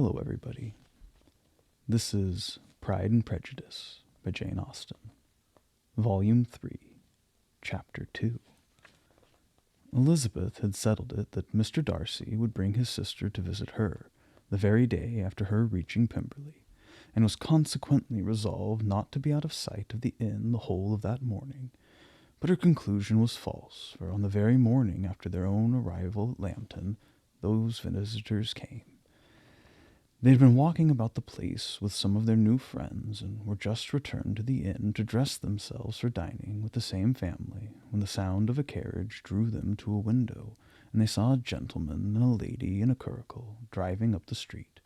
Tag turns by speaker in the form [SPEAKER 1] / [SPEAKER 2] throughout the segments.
[SPEAKER 1] Hello, everybody. This is Pride and Prejudice by Jane Austen, Volume 3, Chapter 2. Elizabeth had settled it that Mr. Darcy would bring his sister to visit her the very day after her reaching Pemberley, and was consequently resolved not to be out of sight of the inn the whole of that morning. But her conclusion was false, for on the very morning after their own arrival at Lambton, those visitors came. They had been walking about the place with some of their new friends, and were just returned to the inn to dress themselves for dining with the same family, when the sound of a carriage drew them to a window, and they saw a gentleman and a lady in a curricle driving up the street.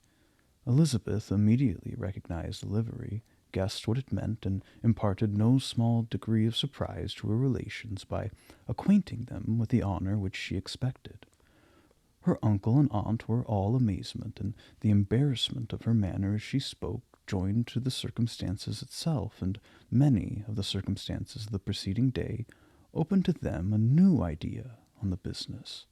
[SPEAKER 1] Elizabeth immediately recognized the livery, guessed what it meant, and imparted no small degree of surprise to her relations by acquainting them with the honor which she expected. Her uncle and aunt were all amazement, and the embarrassment of her manner as she spoke, joined to the circumstances itself, and many of the circumstances of the preceding day, opened to them a new idea on the business.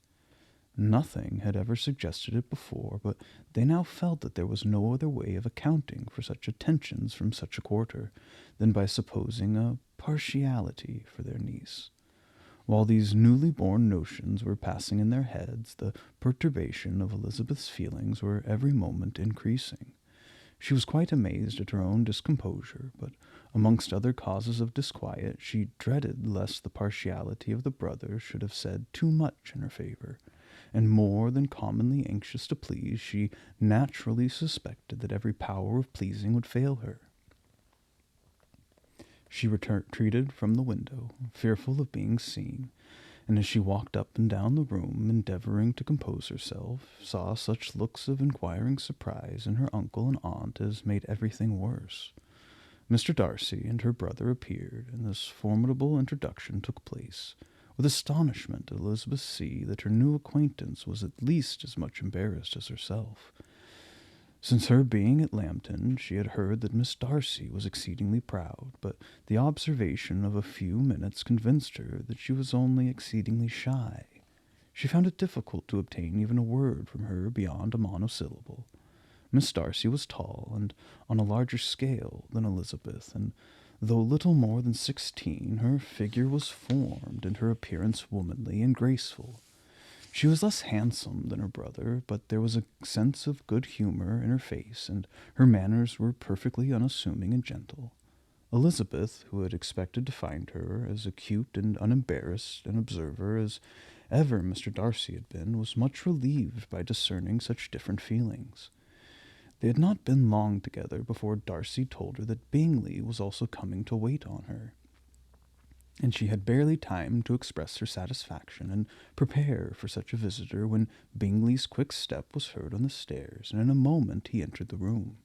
[SPEAKER 1] Nothing had ever suggested it before, but they now felt that there was no other way of accounting for such attentions from such a quarter than by supposing a partiality for their niece. While these newly born notions were passing in their heads, the perturbation of Elizabeth's feelings were every moment increasing. She was quite amazed at her own discomposure, but amongst other causes of disquiet, she dreaded lest the partiality of the brother should have said too much in her favor, and more than commonly anxious to please, she naturally suspected that every power of pleasing would fail her. She retreated from the window, fearful of being seen, and as she walked up and down the room, endeavoring to compose herself, saw such looks of inquiring surprise in her uncle and aunt as made everything worse. Mr. Darcy and her brother appeared, and this formidable introduction took place. With astonishment did Elizabeth see that her new acquaintance was at least as much embarrassed as herself. Since her being at Lambton, she had heard that Miss Darcy was exceedingly proud, but the observation of a few minutes convinced her that she was only exceedingly shy. She found it difficult to obtain even a word from her beyond a monosyllable. Miss Darcy was tall, and on a larger scale than Elizabeth, and though little more than 16, her figure was formed, and her appearance womanly and graceful. She was less handsome than her brother, but there was a sense of good humor in her face, and her manners were perfectly unassuming and gentle. Elizabeth, who had expected to find her as acute and unembarrassed an observer as ever Mr. Darcy had been, was much relieved by discerning such different feelings. They had not been long together before Darcy told her that Bingley was also coming to wait on her, and she had barely time to express her satisfaction and prepare for such a visitor when Bingley's quick step was heard on the stairs, and in a moment he entered the room.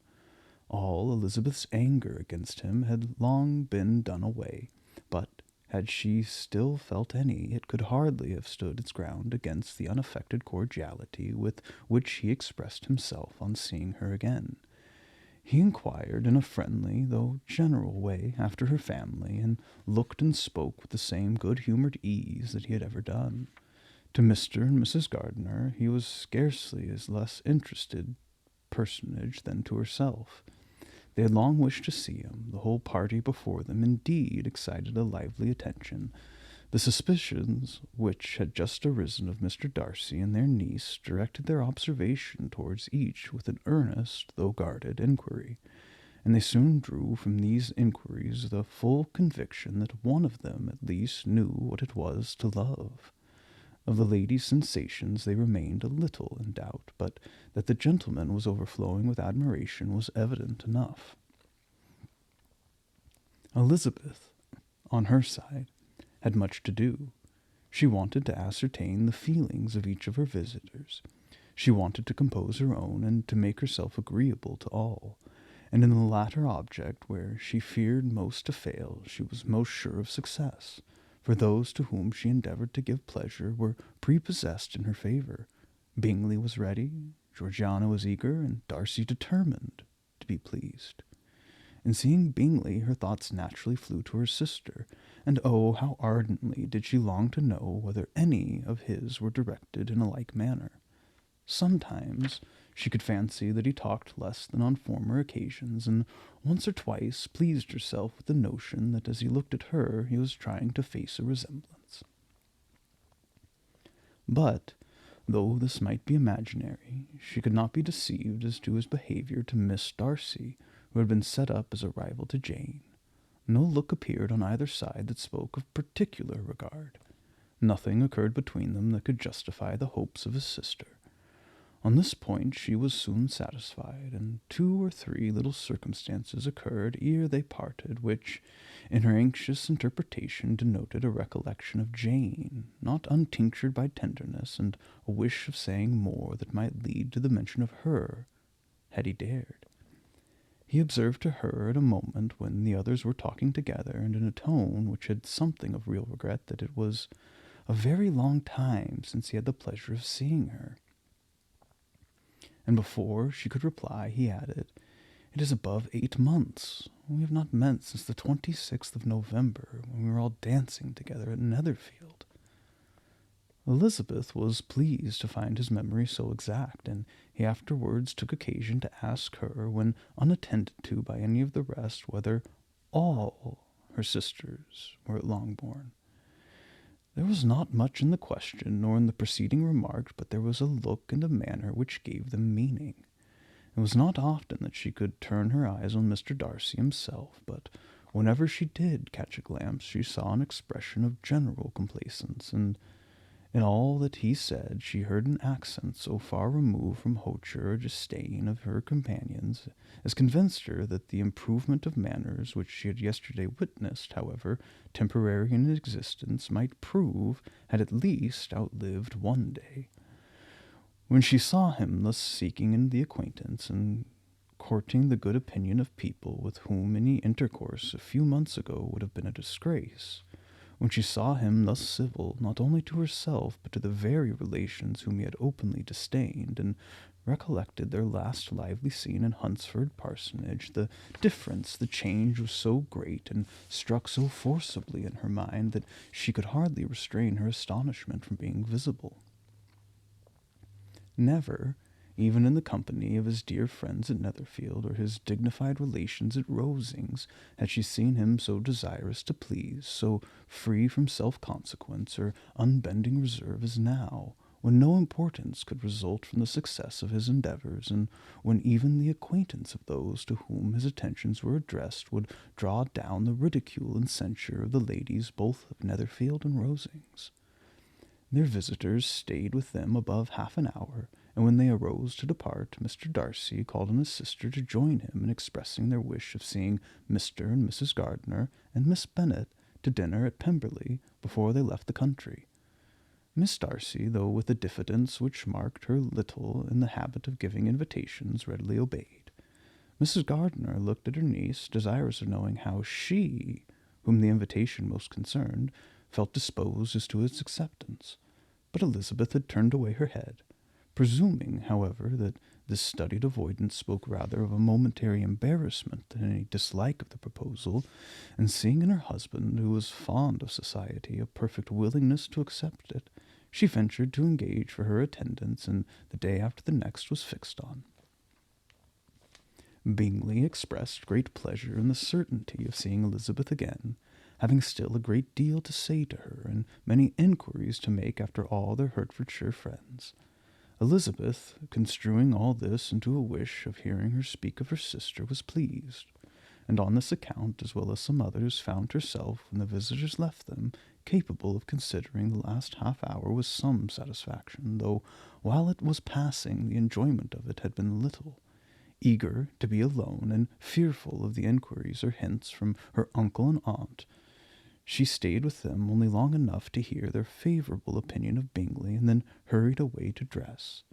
[SPEAKER 1] All Elizabeth's anger against him had long been done away, but had she still felt any, it could hardly have stood its ground against the unaffected cordiality with which he expressed himself on seeing her again. He inquired in a friendly, though general way, after her family, and looked and spoke with the same good-humored ease that he had ever done. To Mr. and Mrs. Gardiner he was scarcely as less interested personage than to herself. They had long wished to see him. The whole party before them, indeed, excited a lively attention. The suspicions which had just arisen of Mr. Darcy and their niece directed their observation towards each with an earnest, though guarded, inquiry, and they soon drew from these inquiries the full conviction that one of them at least knew what it was to love. Of the lady's sensations they remained a little in doubt, but that the gentleman was overflowing with admiration was evident enough. Elizabeth, on her side, had much to do. She wanted to ascertain the feelings of each of her visitors. She wanted to compose her own, and to make herself agreeable to all. And in the latter object, where she feared most to fail, she was most sure of success, for those to whom she endeavored to give pleasure were prepossessed in her favor. Bingley was ready, Georgiana was eager, and Darcy determined to be pleased. In seeing Bingley, her thoughts naturally flew to her sister, and oh, how ardently did she long to know whether any of his were directed in a like manner. Sometimes She could fancy that he talked less than on former occasions, and once or twice pleased herself with the notion that as he looked at her he was trying to face a resemblance. But, though this might be imaginary, she could not be deceived as to his behaviour to Miss Darcy, who had been set up as a rival to Jane. No look appeared on either side that spoke of particular regard. Nothing occurred between them that could justify the hopes of his sister. On this point she was soon satisfied, and 2 or 3 little circumstances occurred ere they parted, which, in her anxious interpretation, denoted a recollection of Jane, not untinctured by tenderness, and a wish of saying more that might lead to the mention of her, had he dared. He observed to her at a moment when the others were talking together, and in a tone which had something of real regret, that it was a very long time since he had the pleasure of seeing her. And before she could reply, he added, "It is above 8 months. We have not met since the 26th of November, when we were all dancing together at Netherfield." Elizabeth was pleased to find his memory so exact, and he afterwards took occasion to ask her, when unattended to by any of the rest, whether all her sisters were at Longbourn. There was not much in the question, nor in the preceding remark, but there was a look and a manner which gave them meaning. It was not often that she could turn her eyes on Mr. Darcy himself, but whenever she did catch a glance, she saw an expression of general complacence, and in all that he said she heard an accent so far removed from hauteur or disdain of her companions as convinced her that the improvement of manners which she had yesterday witnessed, however temporary in existence, might prove, had at least outlived one day. When she saw him thus seeking in the acquaintance and courting the good opinion of people with whom any intercourse a few months ago would have been a disgrace, when she saw him thus civil not only to herself but to the very relations whom he had openly disdained, and recollected their last lively scene in Hunsford Parsonage, the difference, the change was so great, and struck so forcibly in her mind, that she could hardly restrain her astonishment from being visible. Never, even in the company of his dear friends at Netherfield, or his dignified relations at Rosings, had she seen him so desirous to please, so free from self-consequence or unbending reserve as now, when no importance could result from the success of his endeavours, and when even the acquaintance of those to whom his attentions were addressed would draw down the ridicule and censure of the ladies both of Netherfield and Rosings. Their visitors stayed with them above half an hour, and when they arose to depart, Mr. Darcy called on his sister to join him in expressing their wish of seeing Mr. and Mrs. Gardiner and Miss Bennet to dinner at Pemberley before they left the country. Miss Darcy, though with a diffidence which marked her little in the habit of giving invitations, readily obeyed. Mrs. Gardiner looked at her niece, desirous of knowing how she, whom the invitation most concerned, felt disposed as to its acceptance, but Elizabeth had turned away her head, presuming, however, that this studied avoidance spoke rather of a momentary embarrassment than any dislike of the proposal, and seeing in her husband, who was fond of society, a perfect willingness to accept it, she ventured to engage for her attendance, and the day after the next was fixed on. Bingley expressed great pleasure in the certainty of seeing Elizabeth again, having still a great deal to say to her, and many inquiries to make after all their Hertfordshire friends. Elizabeth, construing all this into a wish of hearing her speak of her sister, was pleased, and on this account, as well as some others, found herself, when the visitors left them, capable of considering the last half-hour with some satisfaction, though, while it was passing, the enjoyment of it had been little. Eager to be alone, and fearful of the inquiries or hints from her uncle and aunt, she stayed with them only long enough to hear their favourable opinion of Bingley, and then hurried away to dress.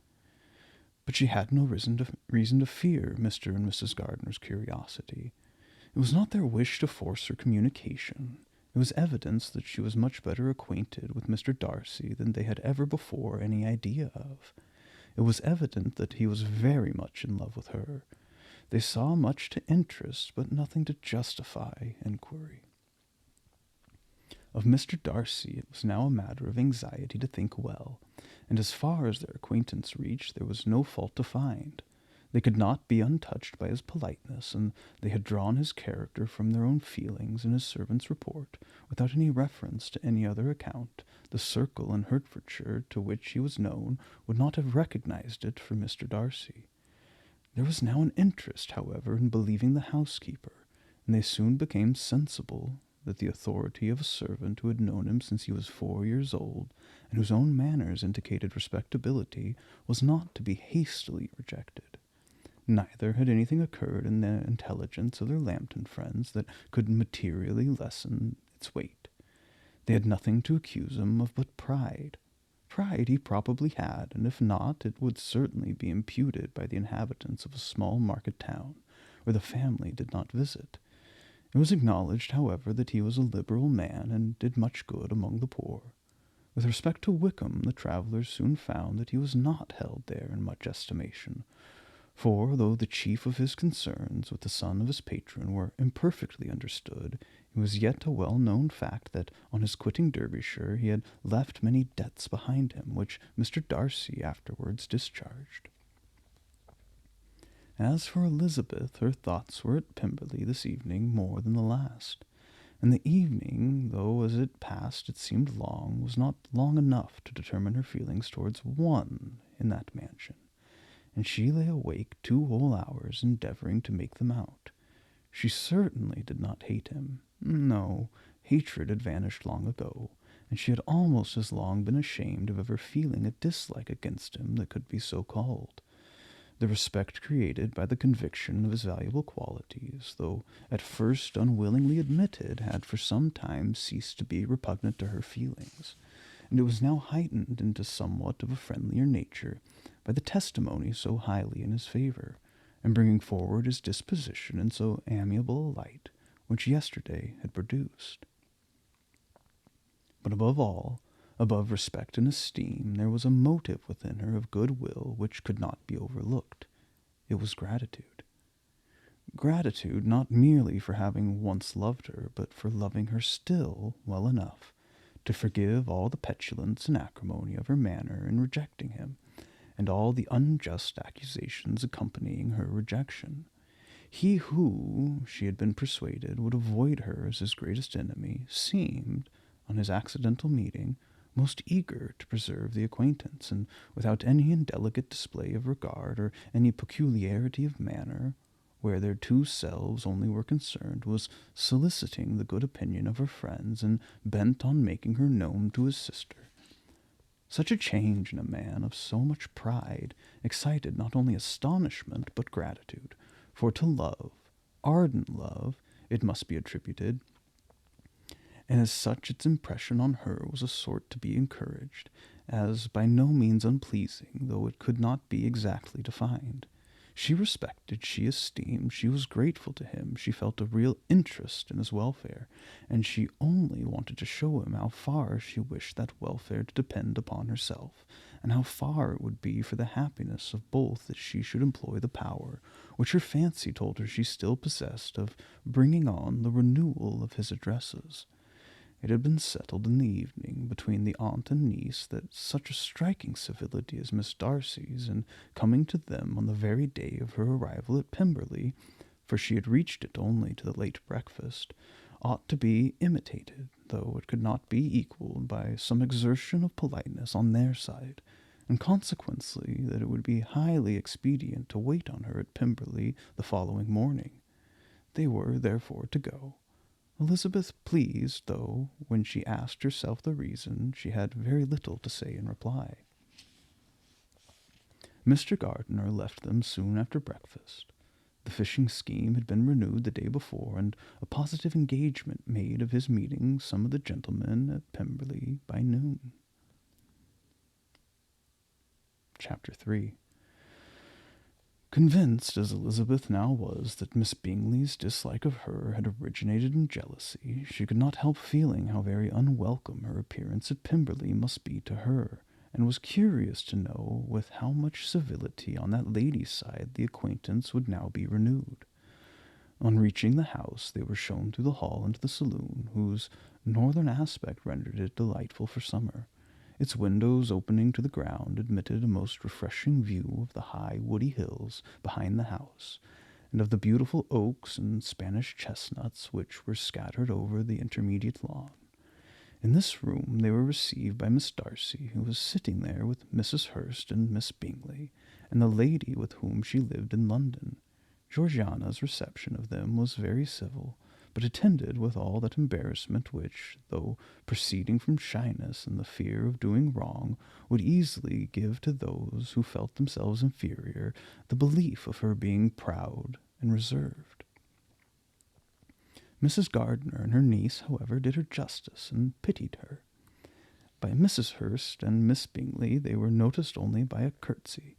[SPEAKER 1] But she had no reason to fear Mr. and Mrs. Gardiner's curiosity. It was not their wish to force her communication. It was evidence that she was much better acquainted with Mr. Darcy than they had ever before any idea of. It was evident that he was very much in love with her. They saw much to interest, but nothing to justify inquiry. Of Mr. Darcy it was now a matter of anxiety to think well, and as far as their acquaintance reached there was no fault to find. They could not be untouched by his politeness, and they had drawn his character from their own feelings and his servant's report, without any reference to any other account. The circle in Hertfordshire to which he was known would not have recognized it for Mr. Darcy. There was now an interest, however, in believing the housekeeper, and they soon became sensible that the authority of a servant who had known him since he was 4 years old, and whose own manners indicated respectability, was not to be hastily rejected. Neither had anything occurred in the intelligence of their Lambton friends that could materially lessen its weight. They had nothing to accuse him of but pride. Pride he probably had, and if not, it would certainly be imputed by the inhabitants of a small market town, where the family did not visit. It was acknowledged, however, that he was a liberal man, and did much good among the poor. With respect to Wickham, the travellers soon found that he was not held there in much estimation, for, though the chief of his concerns with the son of his patron were imperfectly understood, it was yet a well-known fact that, on his quitting Derbyshire, he had left many debts behind him, which Mr. Darcy afterwards discharged. As for Elizabeth, her thoughts were at Pemberley this evening more than the last, and the evening, though as it passed it seemed long, was not long enough to determine her feelings towards one in that mansion, and she lay awake 2 whole hours endeavoring to make them out. She certainly did not hate him. No, hatred had vanished long ago, and she had almost as long been ashamed of ever feeling a dislike against him that could be so called. The respect created by the conviction of his valuable qualities, though at first unwillingly admitted, had for some time ceased to be repugnant to her feelings, and it was now heightened into somewhat of a friendlier nature by the testimony so highly in his favor, and bringing forward his disposition in so amiable a light, which yesterday had produced. But above all, above respect and esteem, there was a motive within her of good will which could not be overlooked. It was gratitude. Gratitude not merely for having once loved her, but for loving her still well enough to forgive all the petulance and acrimony of her manner in rejecting him, and all the unjust accusations accompanying her rejection. He who, she had been persuaded, would avoid her as his greatest enemy, seemed, on his accidental meeting, most eager to preserve the acquaintance, and without any indelicate display of regard or any peculiarity of manner, where their 2 selves only were concerned, was soliciting the good opinion of her friends, and bent on making her known to his sister. Such a change in a man of so much pride excited not only astonishment but gratitude, for to love, ardent love, it must be attributed, and as such its impression on her was a sort to be encouraged, as by no means unpleasing, though it could not be exactly defined. She respected, she esteemed, she was grateful to him, she felt a real interest in his welfare, and she only wanted to show him how far she wished that welfare to depend upon herself, and how far it would be for the happiness of both that she should employ the power, which her fancy told her she still possessed, of bringing on the renewal of his addresses. It had been settled in the evening between the aunt and niece that such a striking civility as Miss Darcy's, in coming to them on the very day of her arrival at Pemberley, for she had reached it only to the late breakfast, ought to be imitated, though it could not be equalled, by some exertion of politeness on their side, and consequently that it would be highly expedient to wait on her at Pemberley the following morning. They were, therefore, to go. Elizabeth pleased, though, when she asked herself the reason, she had very little to say in reply. Mr. Gardiner left them soon after breakfast. The fishing scheme had been renewed the day before, and a positive engagement made of his meeting some of the gentlemen at Pemberley by noon. Chapter 3. Convinced as Elizabeth now was that Miss Bingley's dislike of her had originated in jealousy, she could not help feeling how very unwelcome her appearance at Pemberley must be to her, and was curious to know with how much civility on that lady's side the acquaintance would now be renewed. On reaching the house, they were shown through the hall into the saloon, whose northern aspect rendered it delightful for summer. Its windows opening to the ground admitted a most refreshing view of the high woody hills behind the house, and of the beautiful oaks and Spanish chestnuts which were scattered over the intermediate lawn. In this room they were received by Miss Darcy, who was sitting there with Mrs. Hurst and Miss Bingley, and the lady with whom she lived in London. Georgiana's reception of them was very civil, but attended with all that embarrassment which, though proceeding from shyness and the fear of doing wrong, would easily give to those who felt themselves inferior the belief of her being proud and reserved. Mrs. Gardiner and her niece, however, did her justice and pitied her. By Mrs. Hurst and Miss Bingley they were noticed only by a curtsy,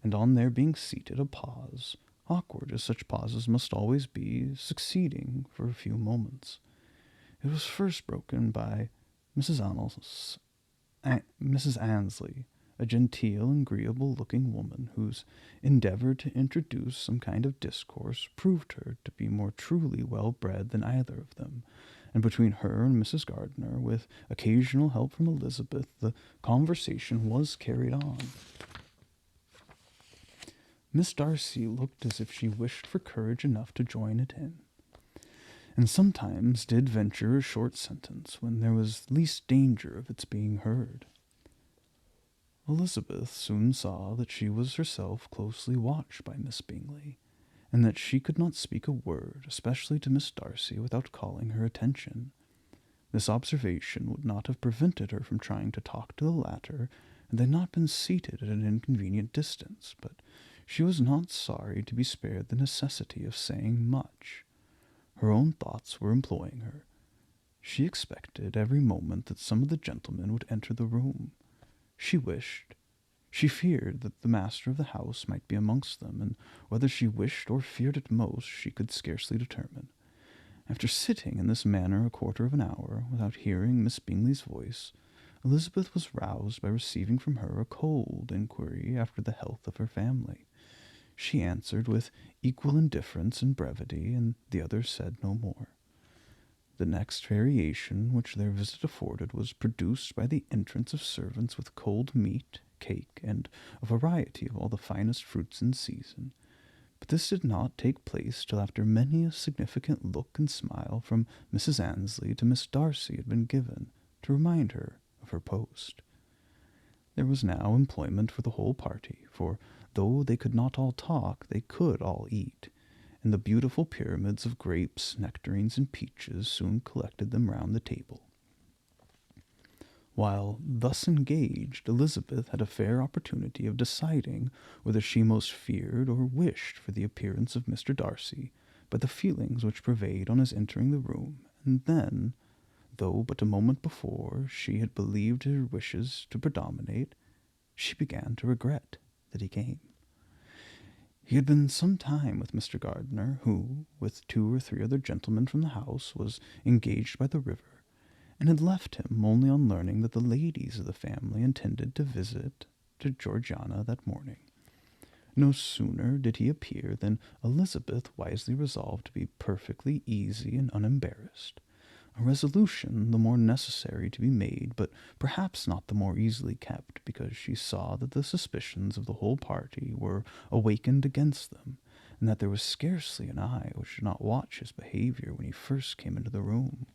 [SPEAKER 1] and on their being seated a pause, awkward as such pauses must always be, succeeding for a few moments. It was first broken by Mrs. Annesley, a genteel and agreeable-looking woman, whose endeavour to introduce some kind of discourse proved her to be more truly well-bred than either of them, and between her and Mrs. Gardiner, with occasional help from Elizabeth, the conversation was carried on. Miss Darcy looked as if she wished for courage enough to join it in, and sometimes did venture a short sentence when there was least danger of its being heard. Elizabeth soon saw that she was herself closely watched by Miss Bingley, and that she could not speak a word, especially to Miss Darcy, without calling her attention. This observation would not have prevented her from trying to talk to the latter, had they not been seated at an inconvenient distance, but she was not sorry to be spared the necessity of saying much. Her own thoughts were employing her. She expected every moment that some of the gentlemen would enter the room. She feared that the master of the house might be amongst them, and whether she wished or feared it most she could scarcely determine. After sitting in this manner a quarter of an hour, without hearing Miss Bingley's voice, Elizabeth was roused by receiving from her a cold inquiry after the health of her family. She answered with equal indifference and brevity, and the others said no more. The next variation which their visit afforded was produced by the entrance of servants with cold meat, cake, and a variety of all the finest fruits in season. But this did not take place till after many a significant look and smile from Mrs. Annesley to Miss Darcy had been given, to remind her of her post. There was now employment for the whole party, for though they could not all talk, they could all eat, and the beautiful pyramids of grapes, nectarines, and peaches soon collected them round the table. While thus engaged, Elizabeth had a fair opportunity of deciding whether she most feared or wished for the appearance of Mr. Darcy, by the feelings which prevailed on his entering the room, and then, though but a moment before she had believed her wishes to predominate, she began to regret that he came. He had been some time with Mr. Gardiner, who, with 2 or 3 other gentlemen from the house, was engaged by the river, and had left him only on learning that the ladies of the family intended to visit to Georgiana that morning. No sooner did he appear than Elizabeth wisely resolved to be perfectly easy and unembarrassed, a resolution the more necessary to be made, but perhaps not the more easily kept, because she saw that the suspicions of the whole party were awakened against them, and that there was scarcely an eye which did not watch his behavior when he first came into the room.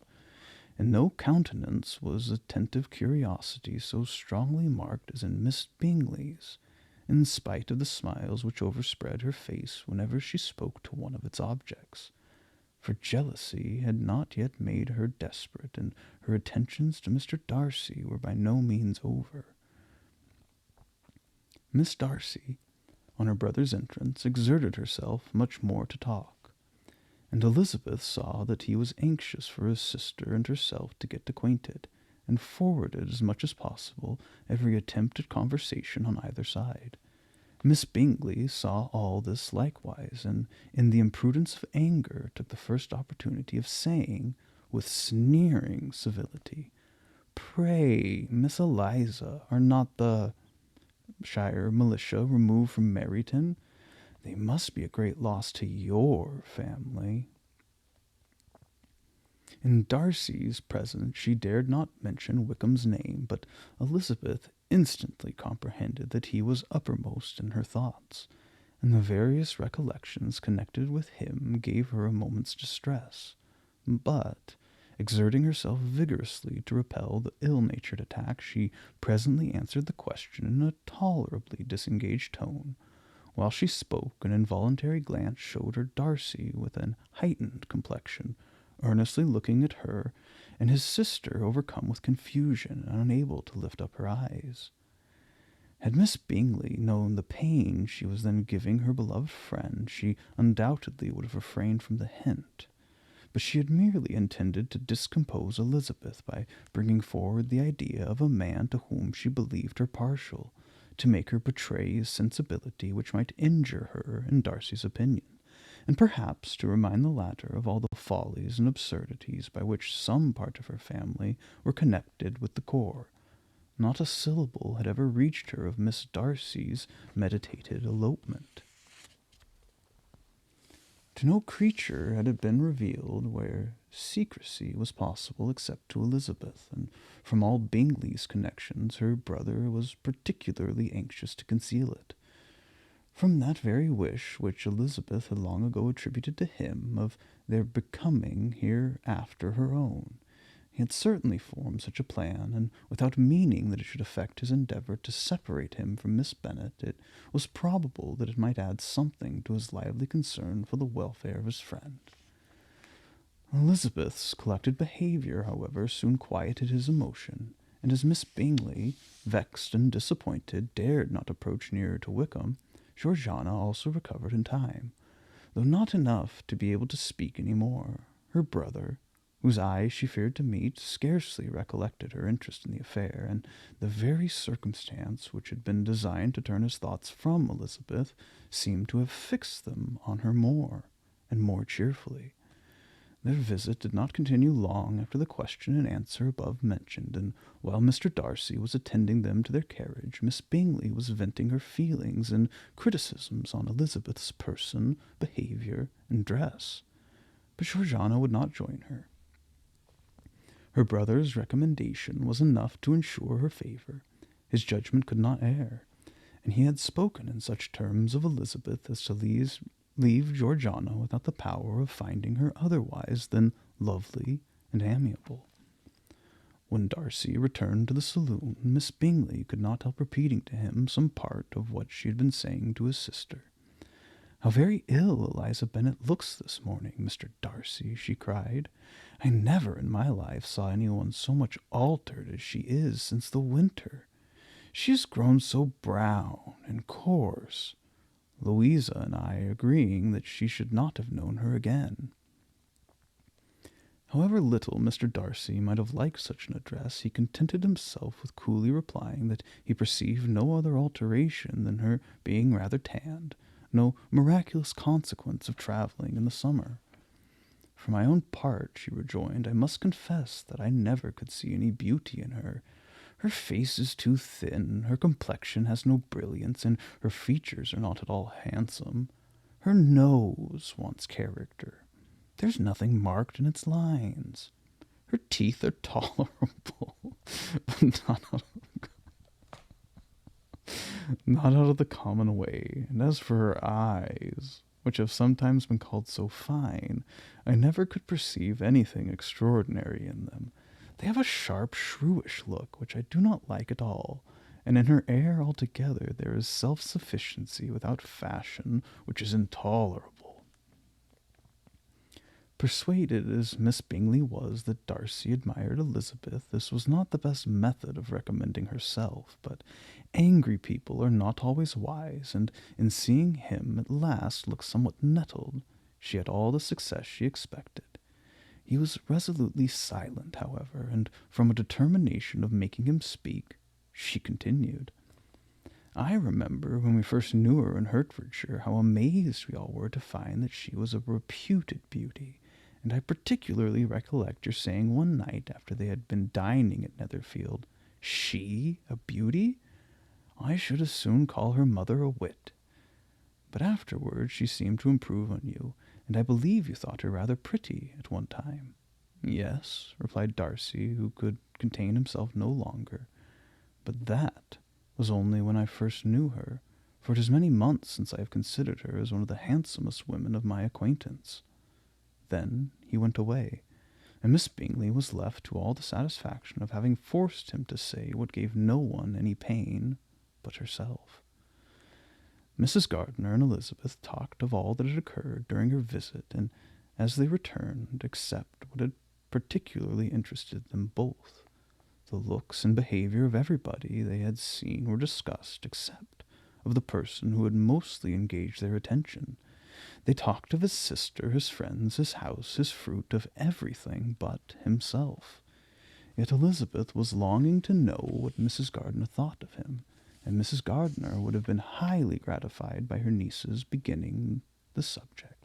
[SPEAKER 1] In no countenance was attentive curiosity so strongly marked as in Miss Bingley's, in spite of the smiles which overspread her face whenever she spoke to one of its objects. For jealousy had not yet made her desperate, and her attentions to Mr. Darcy were by no means over. Miss Darcy, on her brother's entrance, exerted herself much more to talk, and Elizabeth saw that he was anxious for his sister and herself to get acquainted, and forwarded as much as possible every attempt at conversation on either side. Miss Bingley saw all this likewise, and in the imprudence of anger took the first opportunity of saying, with sneering civility, "Pray, Miss Eliza, are not the Shire militia removed from Meryton? They must be a great loss to your family. In Darcy's presence she dared not mention Wickham's name, but Elizabeth instantly comprehended that he was uppermost in her thoughts, and the various recollections connected with him gave her a moment's distress. But, exerting herself vigorously to repel the ill-natured attack, she presently answered the question in a tolerably disengaged tone. While she spoke, an involuntary glance showed her Darcy with an heightened complexion, earnestly looking at her, and his sister overcome with confusion and unable to lift up her eyes. Had Miss Bingley known the pain she was then giving her beloved friend, she undoubtedly would have refrained from the hint. But she had merely intended to discompose Elizabeth by bringing forward the idea of a man to whom she believed her partial, to make her betray a sensibility which might injure her in Darcy's opinion, and perhaps to remind the latter of all the follies and absurdities by which some part of her family were connected with the core. Not a syllable had ever reached her of Miss Darcy's meditated elopement. To no creature had it been revealed where secrecy was possible except to Elizabeth, and from all Bingley's connections her brother was particularly anxious to conceal it. From that very wish which Elizabeth had long ago attributed to him of their becoming hereafter her own, he had certainly formed such a plan, and without meaning that it should affect his endeavour to separate him from Miss Bennet, it was probable that it might add something to his lively concern for the welfare of his friend. Elizabeth's collected behaviour, however, soon quieted his emotion, and as Miss Bingley, vexed and disappointed, dared not approach nearer to Wickham, Georgiana also recovered in time, though not enough to be able to speak any more. Her brother, whose eyes she feared to meet, scarcely recollected her interest in the affair, and the very circumstance which had been designed to turn his thoughts from Elizabeth seemed to have fixed them on her more and more cheerfully. Their visit did not continue long after the question and answer above mentioned, and while Mr. Darcy was attending them to their carriage, Miss Bingley was venting her feelings and criticisms on Elizabeth's person, behaviour, and dress. But Georgiana would not join her. Her brother's recommendation was enough to ensure her favour. His judgment could not err, and he had spoken in such terms of Elizabeth as to leave Georgiana without the power of finding her otherwise than lovely and amiable. When Darcy returned to the saloon, Miss Bingley could not help repeating to him some part of what she had been saying to his sister. "How very ill Eliza Bennet looks this morning, Mr. Darcy," she cried. "I never in my life saw anyone so much altered as she is since the winter. She has grown so brown and coarse, Louisa and I agreeing that she should not have known her again." However little Mr. Darcy might have liked such an address, he contented himself with coolly replying that he perceived no other alteration than her being rather tanned, no miraculous consequence of travelling in the summer. "For my own part," she rejoined, "I must confess that I never could see any beauty in her. Her face is too thin, her complexion has no brilliance, and her features are not at all handsome. Her nose wants character. There's nothing marked in its lines. Her teeth are tolerable, but not out of the common way. And as for her eyes, which have sometimes been called so fine, I never could perceive anything extraordinary in them. They have a sharp, shrewish look, which I do not like at all, and in her air altogether there is self-sufficiency without fashion, which is intolerable." Persuaded as Miss Bingley was that Darcy admired Elizabeth, this was not the best method of recommending herself, but angry people are not always wise, and in seeing him at last look somewhat nettled, she had all the success she expected. He was resolutely silent, however, and from a determination of making him speak, she continued. "I remember when we first knew her in Hertfordshire how amazed we all were to find that she was a reputed beauty, and I particularly recollect your saying one night after they had been dining at Netherfield, 'She a beauty? I should as soon call her mother a wit.' But afterwards she seemed to improve on you, and I believe you thought her rather pretty at one time. Yes, replied Darcy, who could contain himself no longer. But that was only when I first knew her, for it is many months since I have considered her as one of the handsomest women of my acquaintance. Then he went away, and Miss Bingley was left to all the satisfaction of having forced him to say what gave no one any pain but herself. Mrs. Gardiner and Elizabeth talked of all that had occurred during her visit, and as they returned, except what had particularly interested them both. The looks and behavior of everybody they had seen were discussed, except of the person who had mostly engaged their attention. They talked of his sister, his friends, his house, his fruit, of everything but himself. Yet Elizabeth was longing to know what Mrs. Gardiner thought of him, and Mrs. Gardiner would have been highly gratified by her niece's beginning the subject.